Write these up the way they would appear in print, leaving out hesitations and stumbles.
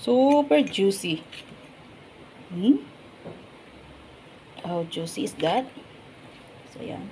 Super juicy. How juicy is that? So, yan.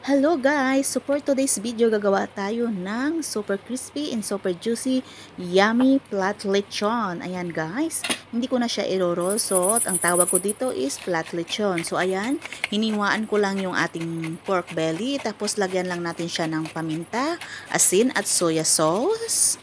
Hello guys! So for today's video, gagawa tayo ng super crispy and super juicy yummy flat lechon. Ayan guys, hindi ko na siya i-roll. So ang tawag ko dito is flat lechon. So ayan, hiniwaan ko lang yung ating pork belly. Tapos lagyan lang natin siya ng paminta, asin at soya sauce.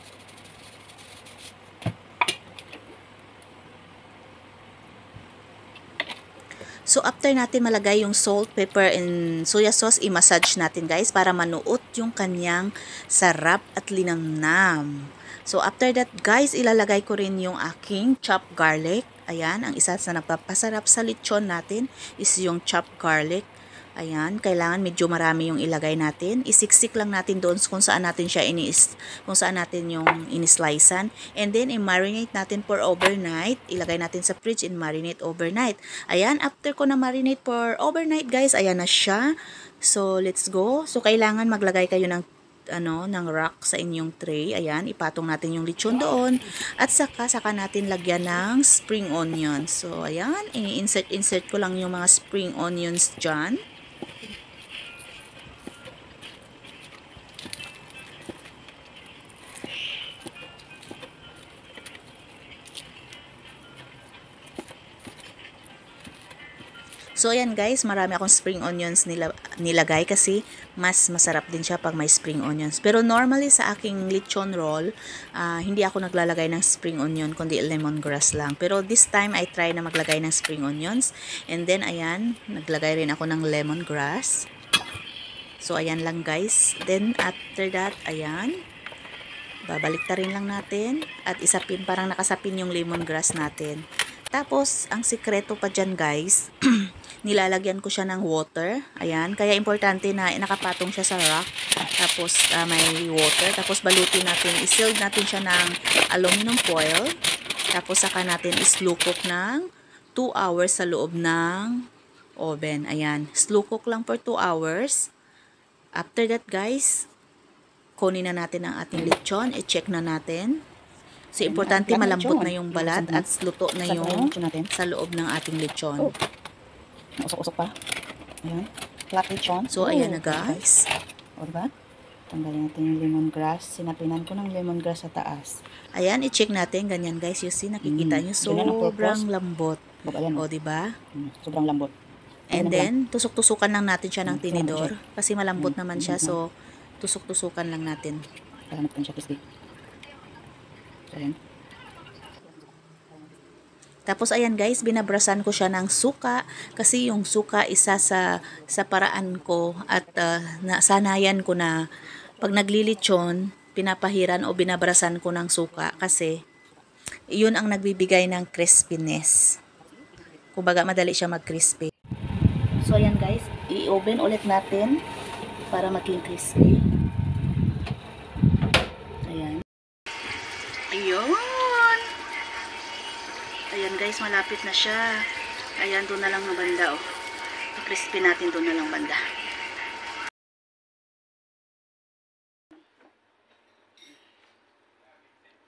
So, after natin malagay yung salt, pepper, and soya sauce, i-massage natin guys para manuot yung kanyang sarap at linamnam. So, after that guys, ilalagay ko rin yung aking chopped garlic. Ayan, ang isa sa nagpapasarap sa lechon natin is yung chopped garlic. Ayan, kailangan medyo marami yung ilagay natin. Isiksik lang natin doon kung saan natin siya kung saan natin yung inislicean. And then, i-marinate natin for overnight. Ilagay natin sa fridge and marinate overnight. Ayan, after ko na marinate for overnight, guys, ayan na siya. So, let's go. So, kailangan maglagay kayo ng rack sa inyong tray. Ayan, ipatong natin yung lechon doon. At saka natin lagyan ng spring onions. So, ayan, insert ko lang yung mga spring onions dyan. So, ayan guys, marami akong spring onions nilagay kasi mas masarap din siya pag may spring onions. Pero normally sa aking lechon roll, hindi ako naglalagay ng spring onion, kundi lemongrass lang. Pero this time, I try na maglagay ng spring onions. And then, ayan, naglagay rin ako ng lemongrass. So, ayan lang guys. Then, after that, ayan, babaliktarin lang natin at isapin, parang nakasapin yung lemongrass natin. Tapos, ang sikreto pa dyan guys, nilalagyan ko siya ng water. Ayan, kaya importante na nakapatong siya sa rack. Tapos, may water. Tapos, balutin natin, i-seal natin siya ng aluminum foil. Tapos, saka natin i-slow cook ng 2 hours sa loob ng oven. Ayan, slow cook lang for 2 hours. After that guys, kunin na natin ang ating lechon. I-check na natin. So, importante malambot na yung balat at luto na yung sa loob ng ating lechon. Usok-usok pa. Ayan. Flat lechon. So, ayan na guys. O, diba? Tanggalin natin yung lemongrass. Sinapinan ko ng lemongrass sa taas. Ayan, i-check natin. Ganyan guys. You see, nakikita nyo. Sobrang lambot. O, diba? Sobrang lambot. And then, tusok-tusukan lang natin siya ng tinidor. Kasi malambot naman siya. So, tusok-tusukan lang natin. Kahanap ko siya crispy. Ayan. Tapos ayan guys, binabrasan ko siya ng suka kasi yung suka isa sa paraan ko at nasanayan ko na pag naglilitsyon, pinapahiran o binabrasan ko ng suka kasi yun ang nagbibigay ng crispiness. Kumbaga madali siya mag-crispy. So ayan guys, i-oven ulit natin para maging crispy. Ayan. Ayun. Ayan guys, malapit na siya. Ayan, doon na lang ng banda. Oh. Crispy natin doon na lang banda.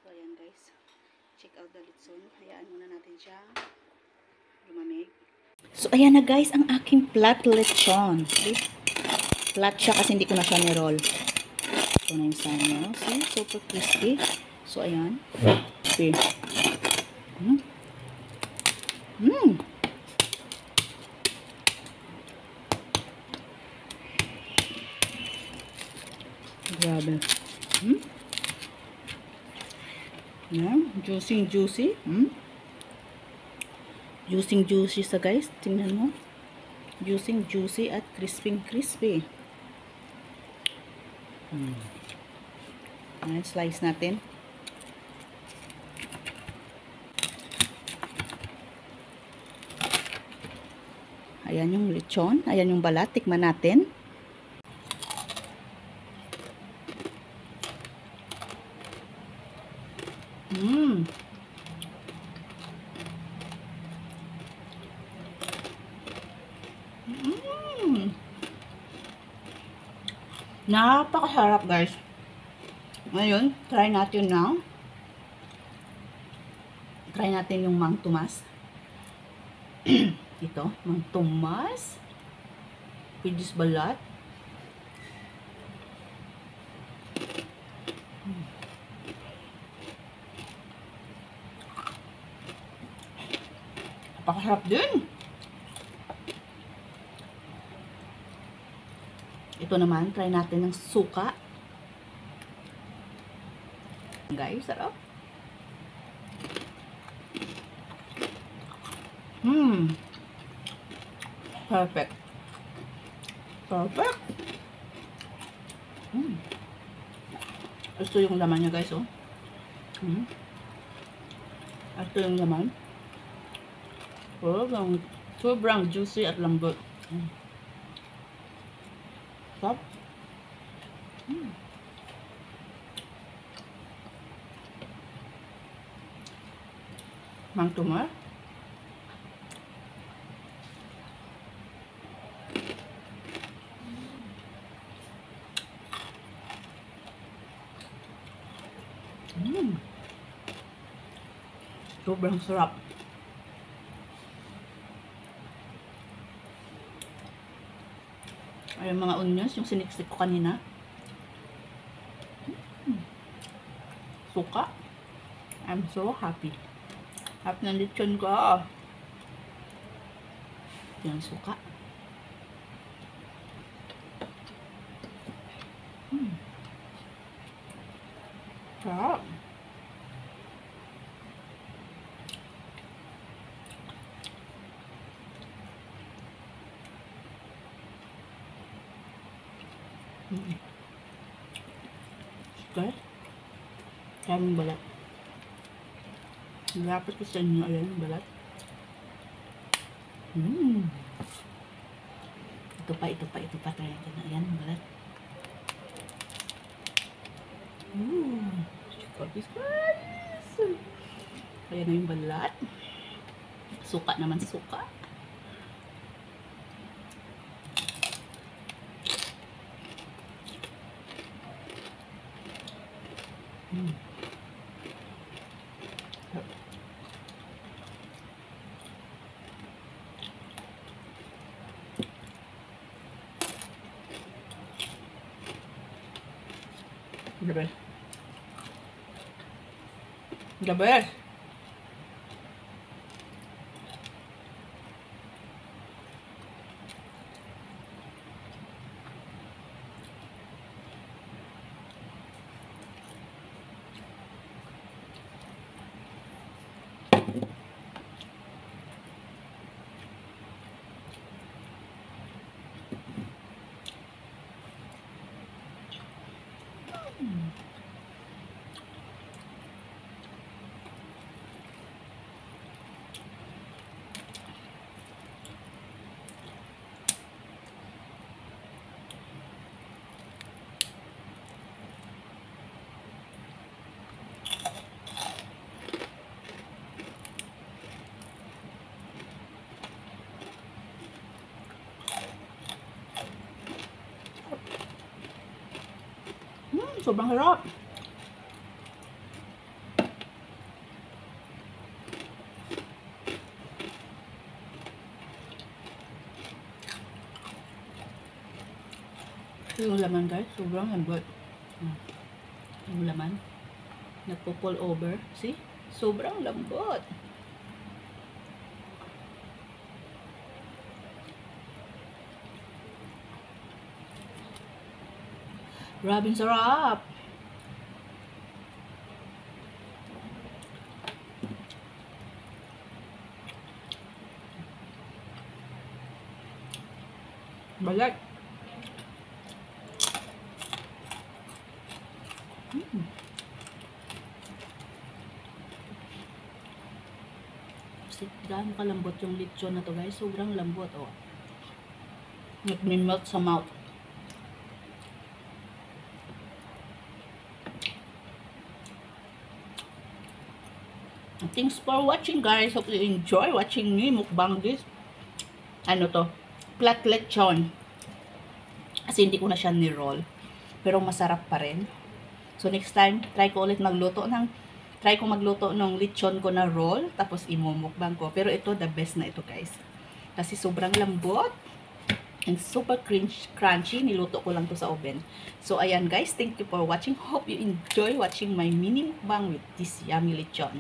So ayan guys. Check out the lechon. Hayaan muna natin siya lumamig. So ayan na guys, ang aking flat lechon. Okay? Flat siya kasi hindi ko na siya ni-roll. Ito na yung sana. See? Super crispy. So ayan. Okay. Grabe. Yan, juicy. Juicy sa guys. Tingnan mo. Juicy at crispy. Ayan, slice natin. Ayan yung lechon. Ayan yung balat. Tikman natin. Napakasarap guys. Ngayon, try natin yung Mang Tomas. Ito, Mang Tomas. Pidis balat. Napakasarap din. Ito naman, try natin ng suka. Guys, sarap. Perfect. Perfect. Ito yung laman niya guys, oh. Ito yung laman. Sobrang juicy at lambot. Sarap. Mang Tomas. Sobrang sarap. Ay, mga onions, yung siniksik ko kanina. Suka. I'm so happy. Happy na lechon ko. Yung suka. Sarap. Guys, kaming balat. Dapat ko sa inyo, ayan yung balat. Ito pa. Try natin. Ayan yung balat. Ayan na yung balat. Suka naman, suka. The best. The best. Sobrang harap. Yung laman guys, sobrang lambot. Yung laman, nagpo-pull over. See? Sobrang lambot. Grabing sarap. Balat. Kasi gaano kalambot yung lechon na to guys. Sobrang lambot, oh. Nag-melt sa mouth. Thanks for watching guys. Hope you enjoy watching me mukbang this. Ano to? flat lechon. Kasi hindi ko na siya ni-roll. Pero masarap pa rin. So next time, try ko magluto ng lechon ko na roll, tapos imumukbang ko. Pero ito, the best na ito guys. Kasi sobrang lambot and super crunchy. Niluto ko lang to sa oven. So ayan guys, thank you for watching. Hope you enjoy watching my mini mukbang with this yummy lechon.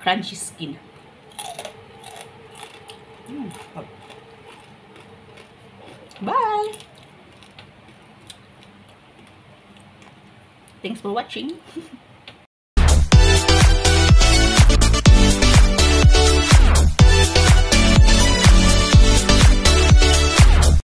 Crunchy skin. Bye! Thanks for watching.